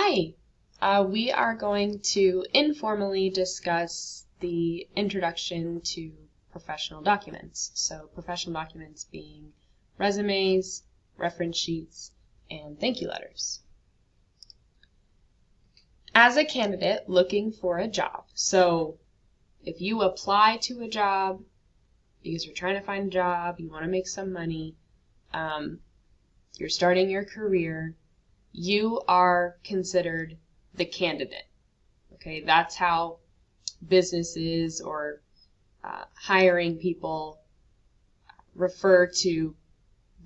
Hi, we are going to informally discuss the introduction to professional documents. So professional documents being resumes, reference sheets, and thank you letters. As a candidate looking for a job, so if you apply to a job because you're trying to find a job, you want to make some money, you're starting your career, you are considered the candidate. Okay, that's how businesses or hiring people refer to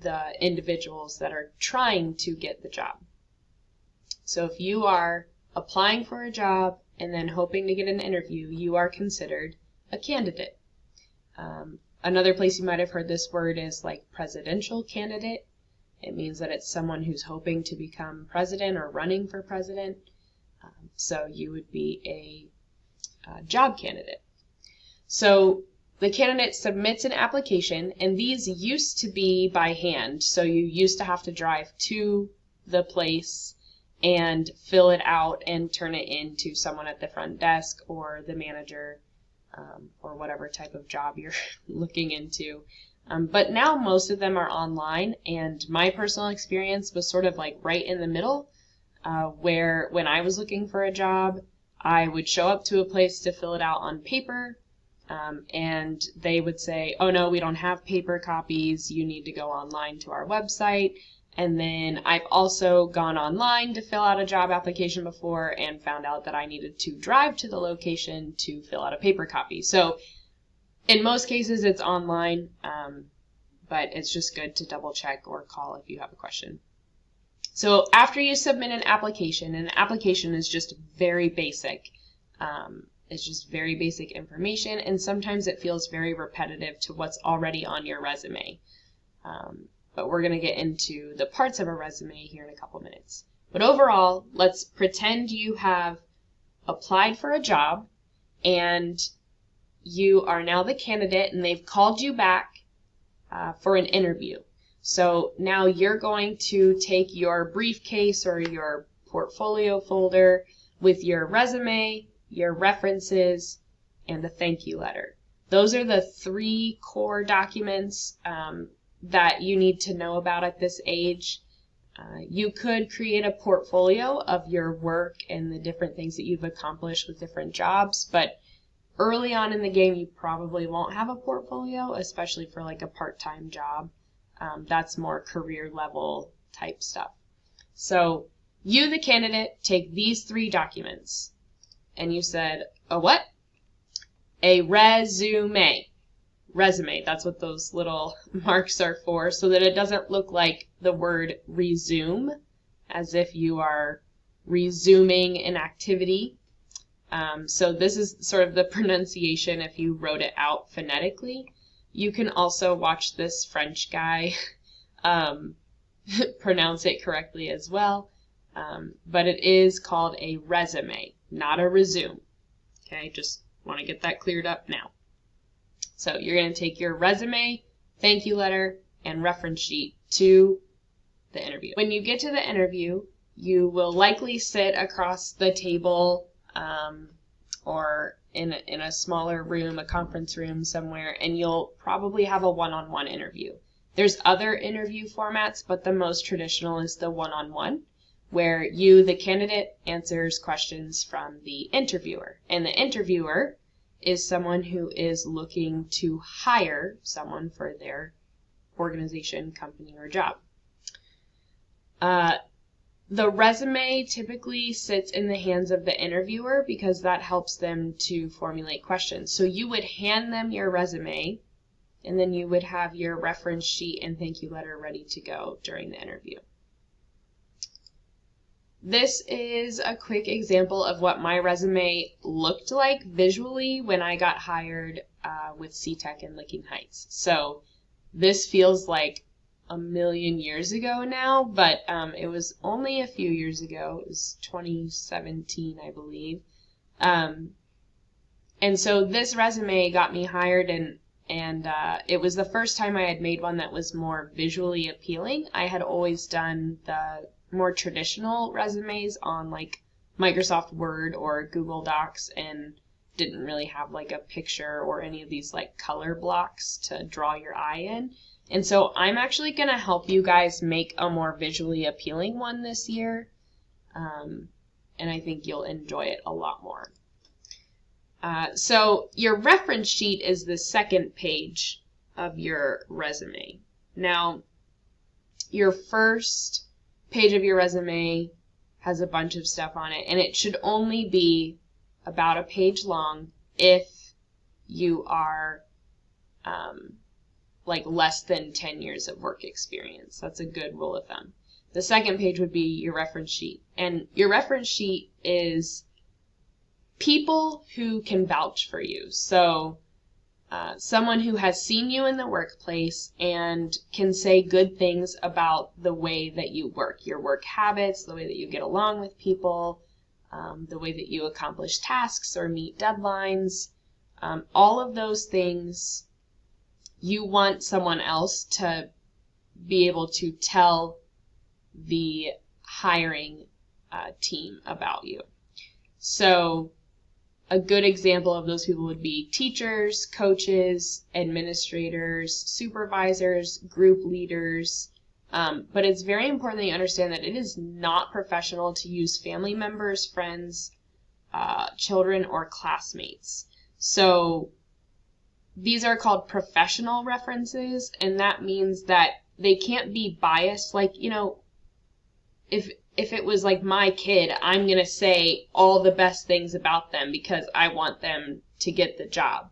the individuals that are trying to get the job. So if you are applying for a job and then hoping to get an interview, you are considered a candidate. Another place you might have heard this word is like presidential candidate. It means that it's someone who's hoping to become president or running for president. So you would be a job candidate. So the candidate submits an application, and these used to be by hand. So you used to have to drive to the place and fill it out and turn it in to someone at the front desk or the manager or whatever type of job you're looking into. But now most of them are online, and my personal experience was sort of like right in the middle, where when I was looking for a job, I would show up to a place to fill it out on paper, and they would say, oh no, we don't have paper copies, you need to go online to our website. And then I've also gone online to fill out a job application before and found out that I needed to drive to the location to fill out a paper copy. So in most cases it's online, but it's just good to double check or call if you have a question. So after you submit an application, and the application is just very basic, it's just very basic information, and sometimes it feels very repetitive to what's already on your resume. But we're going to get into the parts of a resume here in a couple minutes. But overall, let's pretend you have applied for a job and you are now the candidate and they've called you back for an interview. So now you're going to take your briefcase or your portfolio folder with your resume, your references, and a thank you letter. Those are the three core documents that you need to know about at this age. You could create a portfolio of your work and the different things that you've accomplished with different jobs, but early on in the game you probably won't have a portfolio, especially for like a part-time job. That's more career level type stuff. So you, the candidate, take these three documents, and you said, a what? A resume. Resume, that's what those little marks are for, so that it doesn't look like the word resume, as if you are resuming an activity. So this is sort of the pronunciation if you wrote it out phonetically. You can also watch this French guy pronounce it correctly as well, but it is called a resume, not a resume. Okay, just want to get that cleared up now. So you're going to take your resume, thank you letter, and reference sheet to the interview. When you get to the interview, you will likely sit across the table or in a smaller room, a conference room somewhere, and you'll probably have a one-on-one interview. There's other interview formats, but the most traditional is the one-on-one, where you, the candidate, answers questions from the interviewer. And the interviewer is someone who is looking to hire someone for their organization, company, or job. The resume typically sits in the hands of the interviewer because that helps them to formulate questions. So you would hand them your resume, and then you would have your reference sheet and thank you letter ready to go during the interview. This is a quick example of what my resume looked like visually when I got hired with CTEC in Licking Heights. So this feels like a million years ago now, but it was only a few years ago. It was 2017, I believe. And so this resume got me hired, and it was the first time I had made one that was more visually appealing. I had always done the more traditional resumes on like Microsoft Word or Google Docs and didn't really have like a picture or any of these like color blocks to draw your eye in. And so I'm actually going to help you guys make a more visually appealing one this year. And I think you'll enjoy it a lot more. So your reference sheet is the second page of your resume. Now, your first page of your resume has a bunch of stuff on it, and it should only be about a page long if you are like less than 10 years of work experience. That's a good rule of thumb. The second page would be your reference sheet, and your reference sheet is people who can vouch for you. So someone who has seen you in the workplace and can say good things about the way that you work, your work habits, the way that you get along with people, the way that you accomplish tasks or meet deadlines, all of those things you want someone else to be able to tell the hiring team about you. So a good example of those people would be teachers, coaches, administrators, supervisors, group leaders. But it's very important that you understand that it is not professional to use family members, friends, children, or classmates. So these are called professional references, and that means that they can't be biased. Like, you know, if it was like my kid, I'm going to say all the best things about them because I want them to get the job.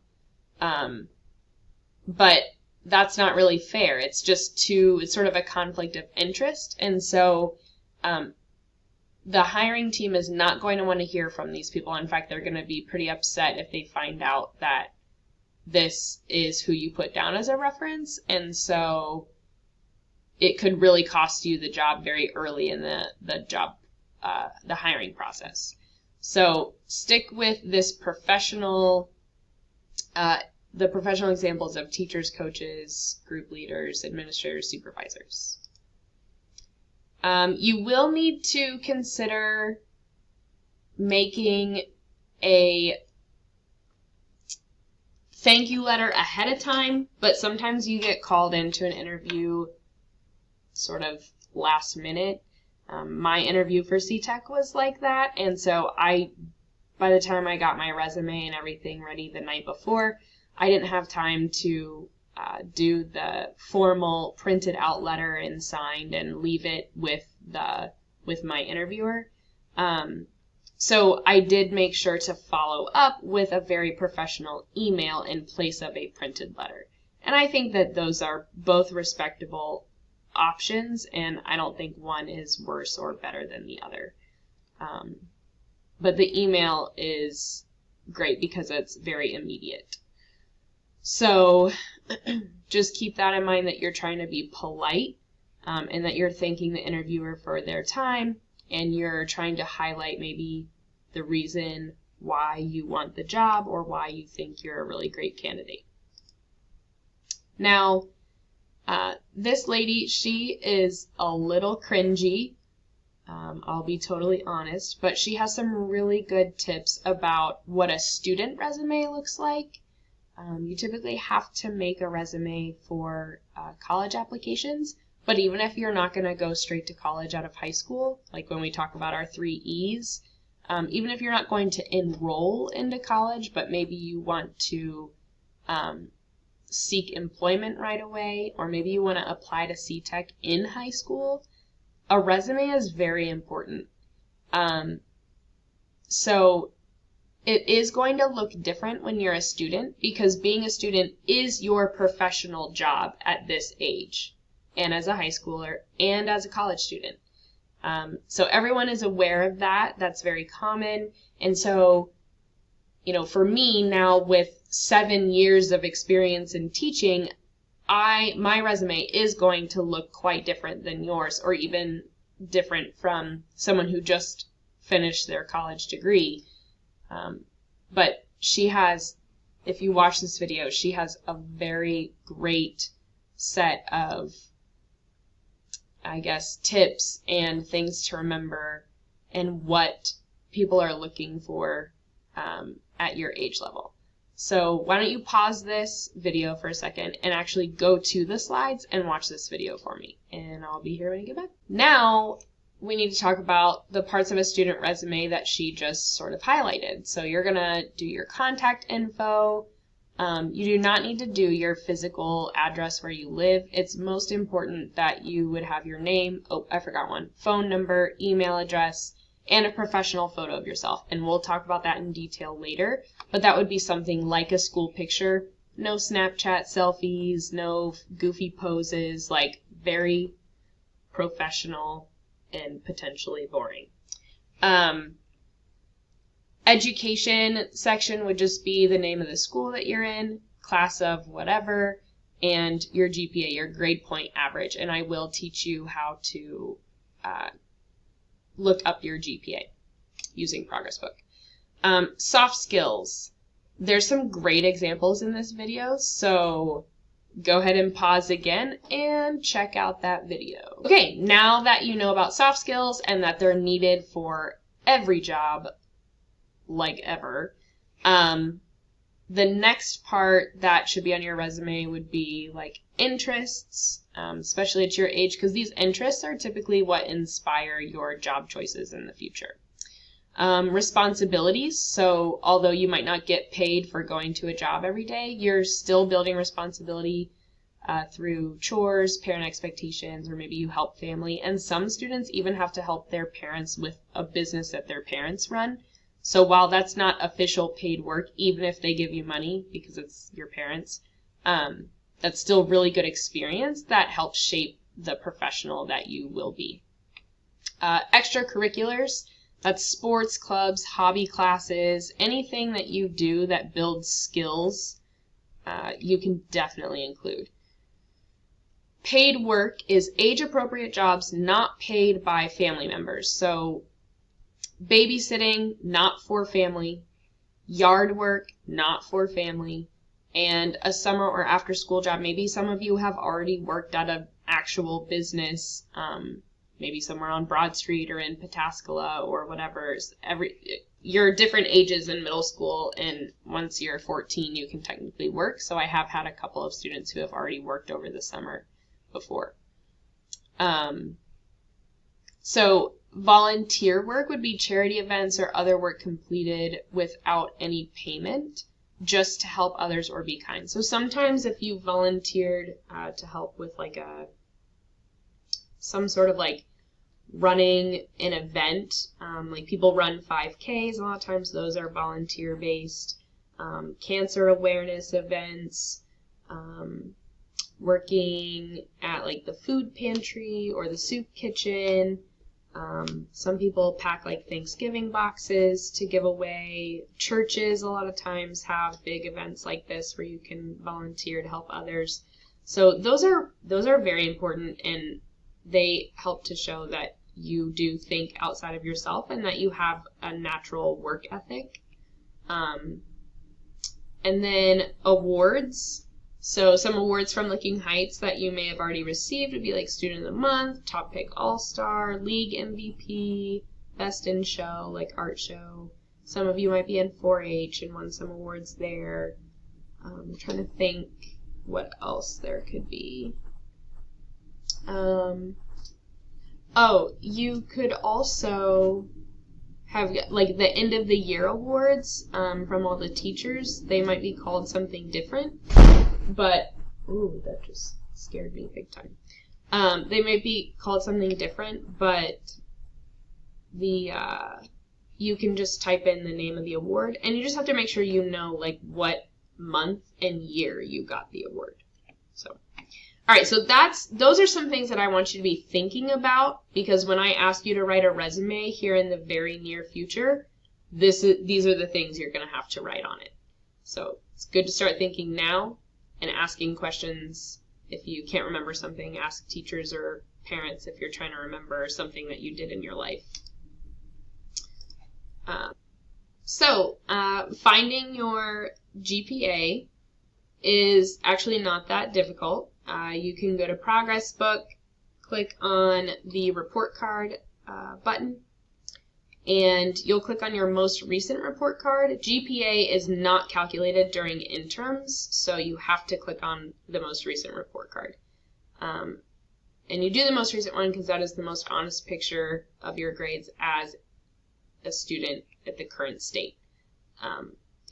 But that's not really fair. It's sort of a conflict of interest. And so the hiring team is not going to want to hear from these people. In fact, they're going to be pretty upset if they find out that this is who you put down as a reference. And so it could really cost you the job very early in the hiring process. So stick with this professional, the professional examples of teachers, coaches, group leaders, administrators, supervisors. You will need to consider making a thank you letter ahead of time, but sometimes you get called into an interview sort of last minute. My interview for CTEC was like that, and so by the time I got my resume and everything ready the night before, I didn't have time to do the formal printed out letter and signed and leave it with my interviewer. So I did make sure to follow up with a very professional email in place of a printed letter. And I think that those are both respectable options, and I don't think one is worse or better than the other. But the email is great because it's very immediate. So just keep that in mind, that you're trying to be polite, and that you're thanking the interviewer for their time, and you're trying to highlight maybe the reason why you want the job or why you think you're a really great candidate. Now, this lady, she is a little cringy, I'll be totally honest, but she has some really good tips about what a student resume looks like. You typically have to make a resume for college applications, but even if you're not going to go straight to college out of high school, like when we talk about our 3 E's, even if you're not going to enroll into college, but maybe you want to seek employment right away, or maybe you want to apply to CTEC in high school, a resume is very important. So it is going to look different when you're a student, because being a student is your professional job at this age, and as a high schooler and as a college student. So everyone is aware of that. That's very common. And so, you know, for me now with 7 years of experience in teaching, my resume is going to look quite different than yours, or even different from someone who just finished their college degree. But she has, if you watch this video, she has a very great set of I guess, tips and things to remember and what people are looking for at your age level. So why don't you pause this video for a second and actually go to the slides and watch this video for me. And I'll be here when you get back. Now we need to talk about the parts of a student resume that she just sort of highlighted. So you're going to do your contact info. You do not need to do your physical address where you live. It's most important that you would have your name, oh, I forgot one, phone number, email address, and a professional photo of yourself. And we'll talk about that in detail later, but that would be something like a school picture. No Snapchat selfies, no goofy poses, like very professional and potentially boring. Education section would just be the name of the school that you're in, class of whatever, and your GPA, your grade point average. And I will teach you how to look up your GPA using Progress Book. Soft skills. There's some great examples in this video, so go ahead and pause again and check out that video. Okay, now that you know about soft skills and that they're needed for every job, like ever, the next part that should be on your resume would be like interests, especially at your age, because these interests are typically what inspire your job choices in the future. Responsibilities, so although you might not get paid for going to a job every day, you're still building responsibility through chores, parent expectations, or maybe you help family. And some students even have to help their parents with a business that their parents run. So while that's not official paid work, even if they give you money because it's your parents, that's still really good experience that helps shape the professional that you will be. Extracurriculars, that's sports clubs, hobby classes, anything that you do that builds skills, you can definitely include. Paid work is age-appropriate jobs not paid by family members. So babysitting, not for family, yard work, not for family, and a summer or after-school job. Maybe some of you have already worked at an actual business, maybe somewhere on Broad Street or in Pataskala or whatever. You're different ages in middle school, and once you're 14, you can technically work. So I have had a couple of students who have already worked over the summer before. So volunteer work would be charity events or other work completed without any payment, just to help others or be kind. So sometimes if you volunteered to help with like some sort of like running an event, like people run 5Ks, a lot of times those are volunteer based, cancer awareness events, working at like the food pantry or the soup kitchen. Some people pack like Thanksgiving boxes to give away. Churches a lot of times have big events like this where you can volunteer to help others. So those are very important, and they help to show that you do think outside of yourself and that you have a natural work ethic. And then awards. So some awards from Licking Heights that you may have already received would be like Student of the Month, Top Pick All-Star, League MVP, Best in Show, like art show. Some of you might be in 4-H and won some awards there. I'm trying to think what else there could be. Oh, you could also have like the end of the year awards from all the teachers. They might be called something different. But, ooh, that just scared me big time. They might be called something different, but you can just type in the name of the award, and you just have to make sure you know, like, what month and year you got the award. So, alright, so those are some things that I want you to be thinking about, because when I ask you to write a resume here in the very near future, these are the things you're going to have to write on it. So, it's good to start thinking now. And asking questions. If you can't remember something, ask teachers or parents if you're trying to remember something that you did in your life. Finding your GPA is actually not that difficult. You can go to Progress Book, click on the report card button, and you'll click on your most recent report card. GPA is not calculated during interim,s, so you have to click on the most recent report card. And you do the most recent one because that is the most honest picture of your grades as a student at the current state.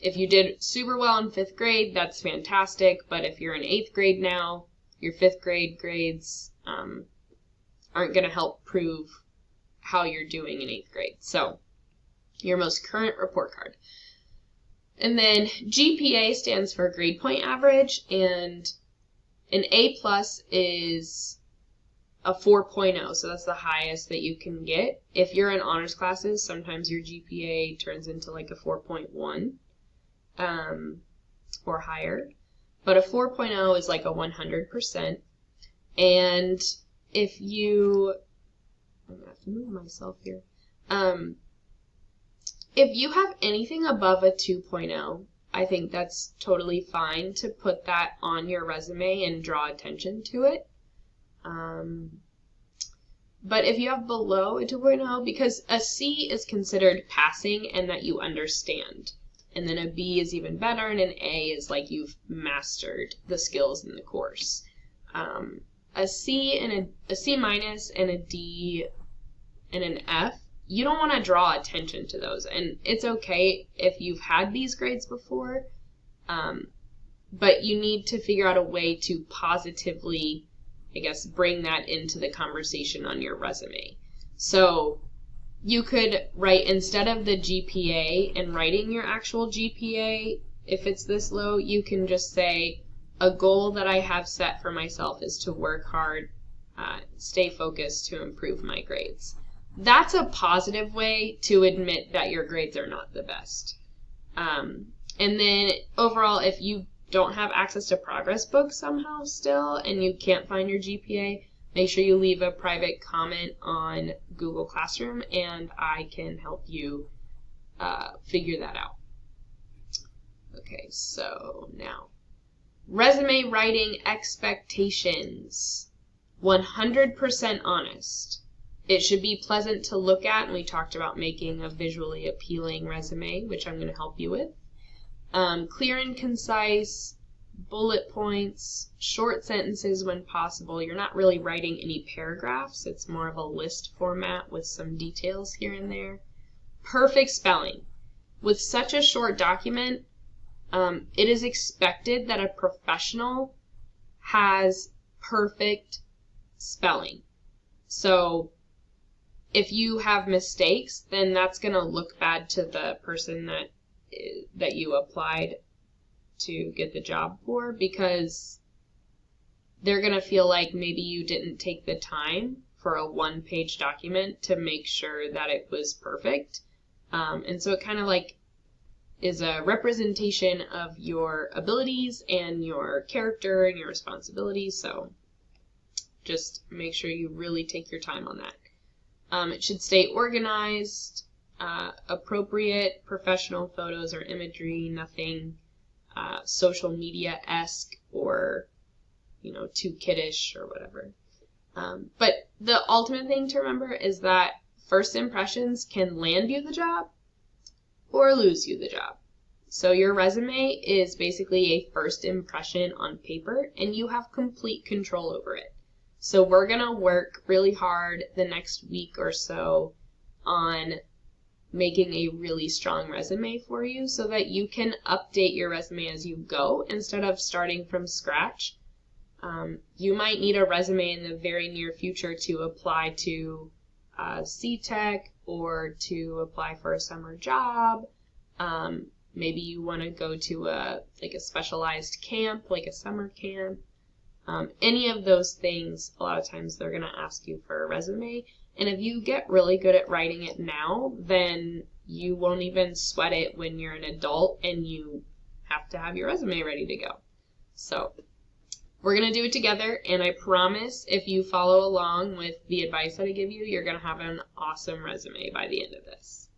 If you did super well in 5th grade, that's fantastic, but if you're in 8th grade now, your 5th grade grades aren't going to help prove how you're doing in 8th grade. So, your most current report card. And then GPA stands for grade point average, and an A+ is a 4.0, so that's the highest that you can get. If you're in honors classes, sometimes your GPA turns into like a 4.1 or higher. But a 4.0 is like a 100%. And if you, I'm going to have to move myself here. If you have anything above a 2.0, I think that's totally fine to put that on your resume and draw attention to it. But if you have below a 2.0, because a C is considered passing and that you understand, and then a B is even better, and an A is like you've mastered the skills in the course. A C and a C minus and a D and an F, you don't want to draw attention to those, and it's okay if you've had these grades before, but you need to figure out a way to positively, I guess, bring that into the conversation on your resume. So you could write, instead of the GPA and writing your actual GPA, if it's this low, you can just say, a goal that I have set for myself is to work hard, stay focused to improve my grades. That's a positive way to admit that your grades are not the best. And then overall, if you don't have access to progress books somehow still and you can't find your GPA, make sure you leave a private comment on Google Classroom and I can help you figure that out. Okay, so now, resume writing expectations. 100% honest. It should be pleasant to look at, and we talked about making a visually appealing resume, which I'm going to help you with. Clear and concise, bullet points, short sentences when possible. You're not really writing any paragraphs. It's more of a list format with some details here and there. Perfect spelling. With such a short document, it is expected that a professional has perfect spelling. So if you have mistakes, then that's going to look bad to the person that you applied to get the job for, because they're going to feel like maybe you didn't take the time for a one-page document to make sure that it was perfect. And so it kind of like is a representation of your abilities and your character and your responsibilities. So just make sure you really take your time on that. It should stay organized, appropriate professional photos or imagery, nothing social media-esque or, too kiddish or whatever. But the ultimate thing to remember is that first impressions can land you the job or lose you the job. So your resume is basically a first impression on paper, and you have complete control over it. So we're going to work really hard the next week or so on making a really strong resume for you so that you can update your resume as you go instead of starting from scratch. You might need a resume in the very near future to apply to C-Tech or to apply for a summer job. Maybe you want to go to a specialized camp, like a summer camp. Any of those things, a lot of times they're going to ask you for a resume. And if you get really good at writing it now, then you won't even sweat it when you're an adult and you have to have your resume ready to go. So we're going to do it together, and I promise if you follow along with the advice that I give you, you're going to have an awesome resume by the end of this.